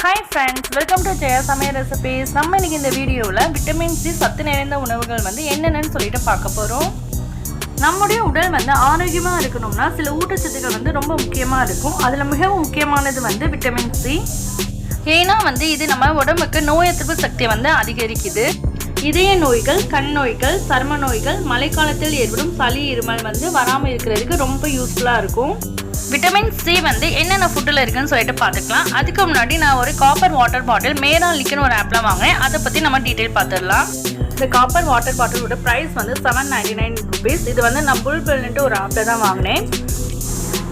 Hi friends, welcome to Jaya Samaya Recipes. நம்ம இன்னைக்கு இந்த வீடியோவில் விட்டமின் சி சத்து நிறைந்த உணவுகள் என்னென்னு சொல்லிட்டு பார்க்க போகிறோம். நம்முடைய உடல் ஆரோக்கியமாக இருக்கணும்னா சில ஊட்டச்சத்துக்கள் ரொம்ப முக்கியமாக இருக்கும். அதில் மிகவும் முக்கியமானது விட்டமின் சி. ஏன்னா இது நம்ம உடம்புக்கு நோய் எதிர்ப்பு சக்தியை அதிகரிக்குது. இதய நோய்கள், கண் நோய்கள், சர்ம நோய்கள், மழைக்காலத்தில் ஏற்படும் சளி இருமல் வராமல் இருக்கிறதுக்கு ரொம்ப யூஸ்ஃபுல்லாக இருக்கும். விட்டமின் சி என்னென்ன ஃபுட்டில் இருக்குன்னு சொல்லிட்டு பார்த்துக்கலாம். அதுக்கு முன்னாடி நான் ஒரு காப்பர் வாட்டர் பாட்டில் மேரா லிக்குன்னு ஒரு ஆப்பில் வாங்கினேன். அதை பற்றி நம்ம டீட்டெயில் பார்த்துடலாம். இந்த காப்பர் வாட்டர் பாட்டிலோட ப்ரைஸ் $799. இது நான் புல்பெல்ன்ட்டு ஒரு ஆப்பில் தான் வாங்கினேன்.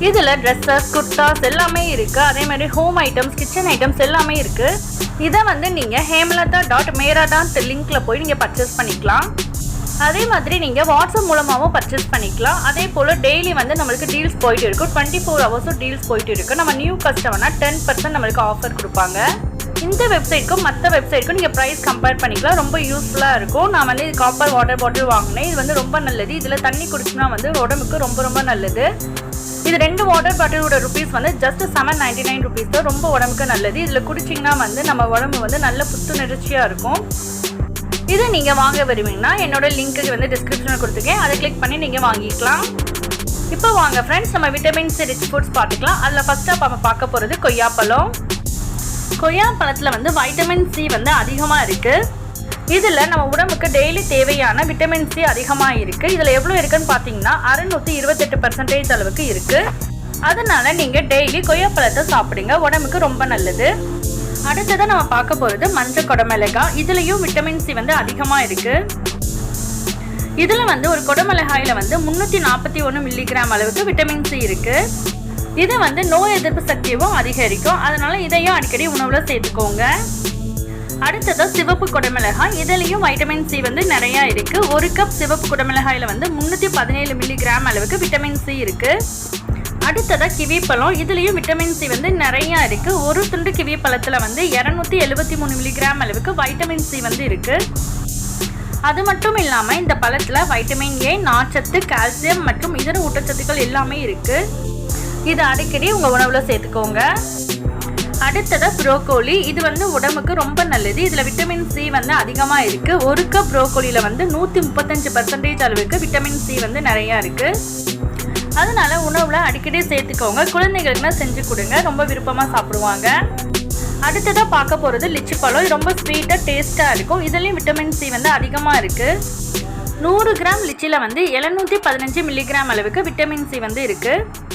இதில் ட்ரெஸ்ஸஸ், குர்தாஸ் எல்லாமே இருக்குது. அதே மாதிரி ஹோம் ஐட்டம்ஸ், கிச்சன் ஐட்டம்ஸ் எல்லாமே இருக்குது. இதை நீங்கள் hemlatha.mera.in லிங்க்கில் போய் நீங்கள் பர்ச்சேஸ் பண்ணிக்கலாம். அதே மாதிரி நீங்கள் வாட்ஸ்அப் மூலமாகவும் பர்ச்சேஸ் பண்ணிக்கலாம். அதே போல் டெய்லி நம்மளுக்கு டீல்ஸ் போயிட்டு இருக்கும். 24 ஹவர்ஸும் டீல்ஸ் போயிட்டு இருக்குது. நம்ம நியூ கஸ்டமர்னா 10% நம்மளுக்கு ஆஃபர் கொடுப்பாங்க. இந்த வெப்சைட்க்கும் மற்ற வெப்சைட்க்கும் நீங்கள் ப்ரைஸ் கம்பேர் பண்ணிக்கலாம். ரொம்ப யூஸ்ஃபுல்லாக இருக்கும். நான் இது காப்பர் வாட்டர் பாட்டில் வாங்கினேன். இது ரொம்ப நல்லது. இதில் தண்ணி குடிச்சுனா உடம்புக்கு ரொம்ப ரொம்ப நல்லது. இது 2 வாட்டர் பாட்டிலோட ருபீஸ் ஜஸ்ட் $799 தான். ரொம்ப உடம்புக்கு நல்லது. இதில் குடிச்சிங்கன்னா நம்ம உடம்பு நல்ல புத்துணர்ச்சியாக இருக்கும். இதை நீங்கள் வாங்க வருவீங்கன்னா என்னோட லிங்க்கு டிஸ்கிரிப்ஷனில் கொடுத்துருக்கேன். அதை கிளிக் பண்ணி நீங்கள் வாங்கிக்கலாம். இப்போ வாங்க ஃப்ரெண்ட்ஸ், நம்ம விட்டமின் சி ரிச் ஃபுட்ஸ் பார்த்துக்கலாம். அதில் ஃபஸ்ட்டாக நம்ம பார்க்க போகிறது கொய்யாப்பழம். கொய்யாப்பழத்தில் வைட்டமின் சி அதிகமாக இருக்குது. இதில் நம்ம உடம்புக்கு டெய்லி தேவையான விட்டமின் சி அதிகமாக இருக்குது. இதில் எவ்வளோ இருக்குன்னு பார்த்தீங்கன்னா 628% அளவுக்கு இருக்குது. அதனால நீங்கள் டெய்லி கொய்யாப்பழத்தை சாப்பிடுங்க. உடம்புக்கு ரொம்ப நல்லது. அடுத்ததான் நம்ம பார்க்க போகிறது மஞ்சள் குடமிளகாய். இதுலேயும் விட்டமின் சி அதிகமாக இருக்குது. இதில் ஒரு குடமிளகாயில் 341 மில்லிகிராம் அளவுக்கு விட்டமின் சி இருக்குது. இது நோய் எதிர்ப்பு சக்தியும் அதிகரிக்கும். அதனால இதையும் அடிக்கடி உணவில் சேர்த்துக்கோங்க. அடுத்ததான் சிவப்பு குடமிளகாய். இதுலேயும் வைட்டமின் சி நிறையா இருக்குது. ஒரு கப் சிவப்பு குடமிளகாயில் 317 மில்லிகிராம் அளவுக்கு விட்டமின் சி இருக்குது. அடுத்ததாக கிவி பழம். இதுலேயும் விட்டமின் சி நிறையா இருக்குது. ஒரு துண்டு கிவி பழத்தில் 273 மில்லிகிராம் அளவுக்கு வைட்டமின் சி இருக்குது. அது மட்டும் இல்லாமல் இந்த பழத்தில் வைட்டமின் ஏ, நார்ச்சத்து, கால்சியம் மற்றும் இதர ஊட்டச்சத்துக்கள் எல்லாமே இருக்குது. இதை அடிக்கடி உங்கள் உணவில் சேர்த்துக்கோங்க. அடுத்ததாக ப்ரோக்கோலி. இது உடம்புக்கு ரொம்ப நல்லது. இதில் விட்டமின் சி அதிகமாக இருக்குது. ஒரு கப் ப்ரோக்கோலியில் 135% அளவுக்கு விட்டமின் சி நிறையா இருக்குது. அதனால உணவில் அடிக்கடி சேர்த்துக்கோங்க. குழந்தைகளுக்குனா செஞ்சு கொடுங்க. ரொம்ப விருப்பமாக சாப்பிடுவாங்க. அடுத்ததாக பார்க்க போகிறது லிச்சி பழம். இது ரொம்ப ஸ்வீட்டாக டேஸ்ட்டாக இருக்கும். இதுலேயும் விட்டமின் சி அதிகமாக இருக்குது. 100 கிராம் லிச்சியில் 715 மில்லிகிராம் அளவுக்கு விட்டமின் சி இருக்குது.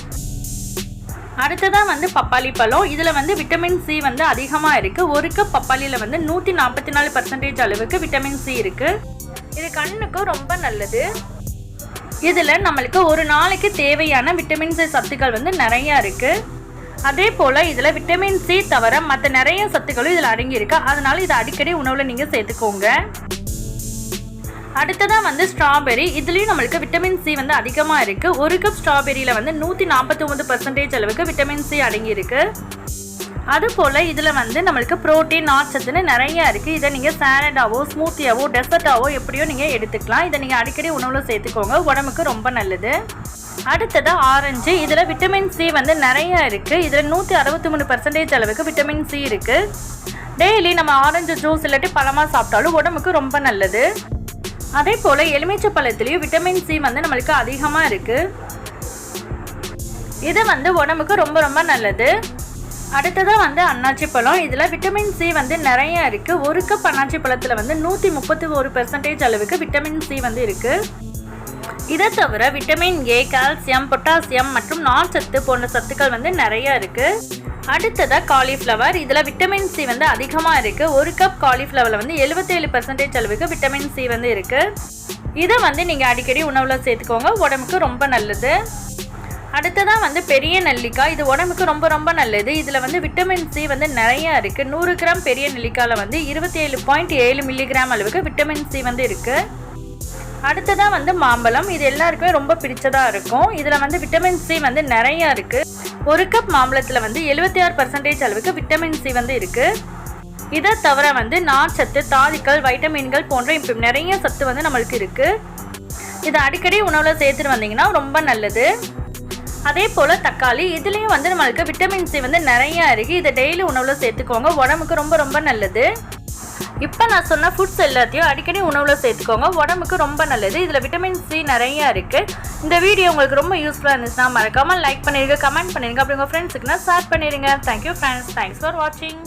அடுத்ததாக பப்பாளி பழம். இதில் விட்டமின் சி அதிகமாக இருக்குது. ஒரு கப் பப்பாளியில் 144% அளவுக்கு விட்டமின் சி இருக்குது. இது கண்ணுக்கு ரொம்ப நல்லது. இதில் நம்மளுக்கு ஒரு நாளைக்கு தேவையான விட்டமின் சி சத்துக்கள் நிறையா இருக்குது. அதே போல் இதில் விட்டமின் சி தவிர மற்ற நிறைய சத்துக்களும் இதில் அடங்கியிருக்கு. அதனால இதை அடிக்கடி உணவில் நீங்கள் சேர்த்துக்கோங்க. அடுத்ததாக ஸ்ட்ராபெரி. இதுலேயும் நம்மளுக்கு விட்டமின் சி அதிகமாக இருக்குது. ஒரு கப் ஸ்ட்ராபெரியில் 149% அளவுக்கு விட்டமின் சி அடங்கியிருக்கு. அதுபோல் இதில் நம்மளுக்கு ப்ரோட்டீன், நார்ச்சத்துன்னு நிறையா இருக்குது. இதை நீங்கள் சாலடாவோ, ஸ்மூத்தியாவோ, டெசர்ட்டாவோ எப்படியோ நீங்கள் எடுத்துக்கலாம். இதை நீங்கள் அடிக்கடி உணவில் சேர்த்துக்கோங்க. உடம்புக்கு ரொம்ப நல்லது. அடுத்தது ஆரஞ்சு. இதில் விட்டமின் சி நிறையா இருக்குது. இதில் 163% அளவுக்கு விட்டமின் சி இருக்குது. டெய்லி நம்ம ஆரஞ்சு ஜூஸ் இல்லாட்டி பழமாக சாப்பிட்டாலும் உடம்புக்கு ரொம்ப நல்லது. அதே போல் எலுமிச்சை பழத்துலேயும் விட்டமின் சி நம்மளுக்கு அதிகமாக இருக்குது. இது உடம்புக்கு ரொம்ப ரொம்ப நல்லது. அடுத்ததாக அன்னாச்சி பழம். இதில் விட்டமின் சி நிறையா இருக்குது. ஒரு கப் அன்னாச்சி பழத்தில் 131% அளவுக்கு விட்டமின் சி இருக்குது. இதை தவிர விட்டமின் ஏ, கால்சியம், பொட்டாசியம் மற்றும் நார்ச்சத்து போன்ற சத்துக்கள் நிறையா இருக்குது. அடுத்ததாக காலிஃப்ளவர். இதில் விட்டமின் சி அதிகமாக இருக்குது. ஒரு கப் காலிஃப்ளவரில் 77% அளவுக்கு விட்டமின் சி இருக்குது. இதை நீங்கள் அடிக்கடி உணவில் சேர்த்துக்கோங்க. உடம்புக்கு ரொம்ப நல்லது. அடுத்ததாக பெரிய நெல்லிக்காய். இது உடம்புக்கு ரொம்ப ரொம்ப நல்லது. இதில் விட்டமின் சி நிறையா இருக்குது. 100 கிராம் பெரிய நெல்லிக்காயில் 27.7 மில்லிகிராம் அளவுக்கு விட்டமின் சி இருக்குது. அடுத்ததாக மாம்பழம். இது எல்லாருக்குமே ரொம்ப பிடிச்சதாக இருக்கும். இதில் விட்டமின் சி நிறையா இருக்குது. ஒரு கப் மாம்பழத்தில் 76% அளவுக்கு விட்டமின் சி இருக்குது. இதை தவிர நார்ச்சத்து, தாதுக்கள், வைட்டமின்கள் போன்ற நிறைய சத்து நம்மளுக்கு இருக்குது. இதை அடிக்கடி உணவில் சேர்த்துட்டு வந்தீங்கன்னா ரொம்ப நல்லது. அதே போல் தக்காளி, இதுலேயும் வந்து நம்மளுக்கு விட்டமின் சி வந்து நிறையா இருக்குது. இதை டெய்லி உணவில் சேர்த்துக்கோங்க, உடம்புக்கு ரொம்ப ரொம்ப நல்லது. இப்போ நான் சொன்ன ஃபுட்ஸ் எல்லாத்தையும் அடிக்கடி உணவில் சேர்த்துக்கோங்க, உடம்புக்கு ரொம்ப நல்லது. இதில் விட்டமின் சி நிறையா இருக்குது. இந்த வீடியோ உங்களுக்கு ரொம்ப யூஸ்ஃபுல்லாக இருந்துச்சுன்னா மறக்காமல் லைக் பண்ணிடுங்க, கமெண்ட் பண்ணிடுங்க, அப்படி உங்கள் ஃப்ரெண்ட்ஸுக்குன்னா ஷேர் பண்ணிடுங்க. தேங்க்யூ ஃப்ரெண்ட்ஸ், தேங்க்ஸ் ஃபார் வாட்சிங்.